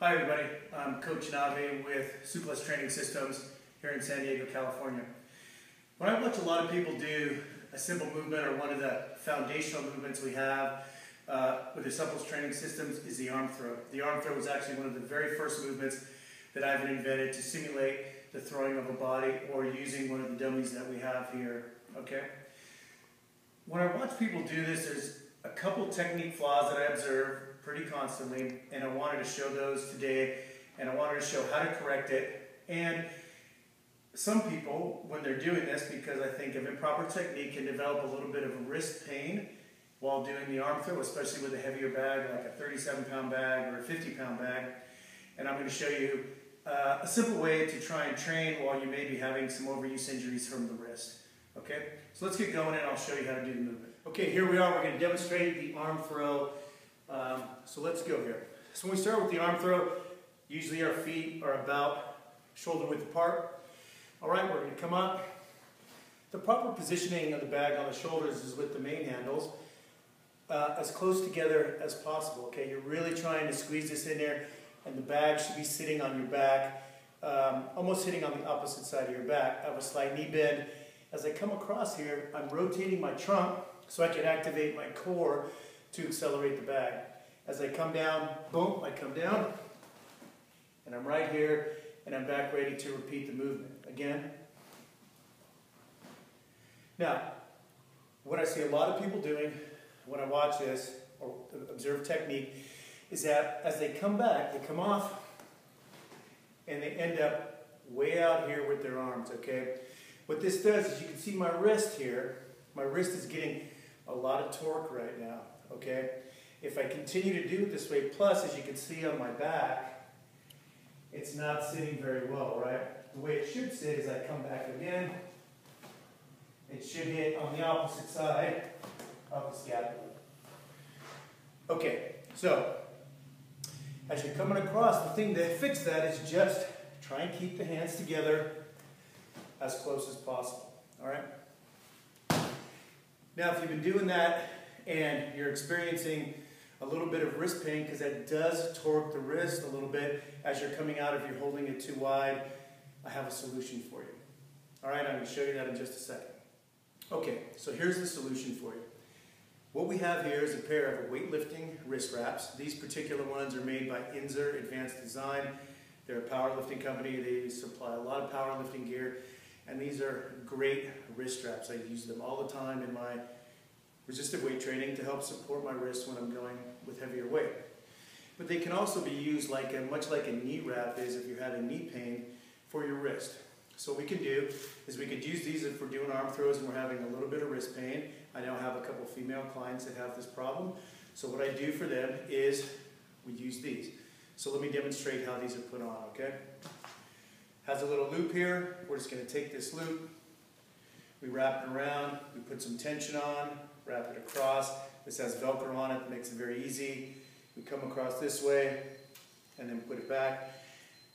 Hi everybody, I'm Coach Nave with Suplex Training Systems here in San Diego, California. When I watch a lot of people do a simple movement, or one of the foundational movements we have with the Suplex Training Systems is the arm throw. The arm throw was actually one of the very first movements that I've invented to simulate the throwing of a body or using one of the dummies that we have here, okay? When I watch people do this, there's a couple technique flaws that I observe pretty constantly, and I wanted to show those today, and I wanted to show how to correct it. And some people, when they're doing this, because I think of improper technique, can develop a little bit of wrist pain while doing the arm throw, especially with a heavier bag like a 37-pound bag or a 50-pound bag. And I'm going to show you a simple way to try and train while you may be having some overuse injuries from the wrist. Okay, so let's get going, and I'll show you how to do the movement. Okay, here we are. We're going to demonstrate the arm throw. So let's go here. So when we start with the arm throw, usually our feet are about shoulder width apart. All right, we're going to come up. The proper positioning of the bag on the shoulders is with the main handles as close together as possible. Okay, you're really trying to squeeze this in there, and the bag should be sitting on your back, almost hitting on the opposite side of your back. I have a slight knee bend. As I come across here, I'm rotating my trunk so I can activate my core to accelerate the bag. As I come down, boom, I come down, and I'm right here, and I'm back ready to repeat the movement. Again. Now, what I see a lot of people doing when I watch this, or observe technique, is that as they come back, they come off, and they end up way out here with their arms, okay? What this does is, you can see my wrist here. My wrist is getting a lot of torque right now, okay? If I continue to do it this way, plus, as you can see on my back, it's not sitting very well, right? The way it should sit is I come back again. It should hit on the opposite side of the scapula. Okay, so as you're coming across, the thing to fix that is just try and keep the hands together as close as possible, all right? Now, if you've been doing that and you're experiencing a little bit of wrist pain, because that does torque the wrist a little bit as you're coming out if you're holding it too wide, I have a solution for you. All right, I'm going to show you that in just a second. Okay, so here's the solution for you. What we have here is a pair of weightlifting wrist wraps. These particular ones are made by Inzer Advanced Design. They're a powerlifting company. They supply a lot of powerlifting gear, and these are great wrist straps. I use them all the time in my resistive weight training to help support my wrist when I'm going with heavier weight. But they can also be used much like a knee wrap is if you're having knee pain for your wrist. So what we can do is we could use these if we're doing arm throws and we're having a little bit of wrist pain. I now have a couple female clients that have this problem. So what I do for them is we use these. So let me demonstrate how these are put on, okay? Has a little loop here. We're just going to take this loop, we wrap it around, we put some tension on, wrap it across. This has Velcro on it that makes it very easy. We come across this way and then put it back.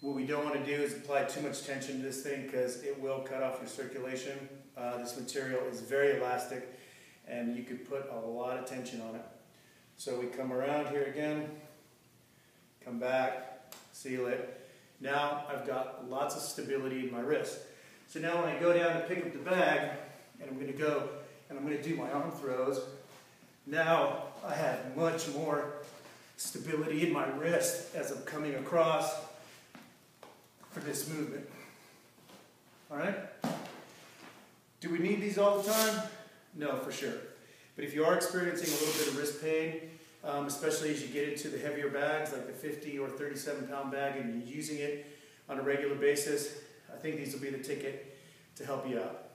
What we don't want to do is apply too much tension to this thing, because it will cut off your circulation. This material is very elastic, and you could put a lot of tension on it. So we come around here again, come back, seal it. Now I've got lots of stability in my wrist. So now when I go down to pick up the bag, and I'm going to go and I'm going to do my arm throws, now I have much more stability in my wrist as I'm coming across for this movement. All right? Do we need these all the time? No, for sure. But if you are experiencing a little bit of wrist pain, especially as you get into the heavier bags like the 50 or 37-pound bag and you're using it on a regular basis, I think these will be the ticket to help you out.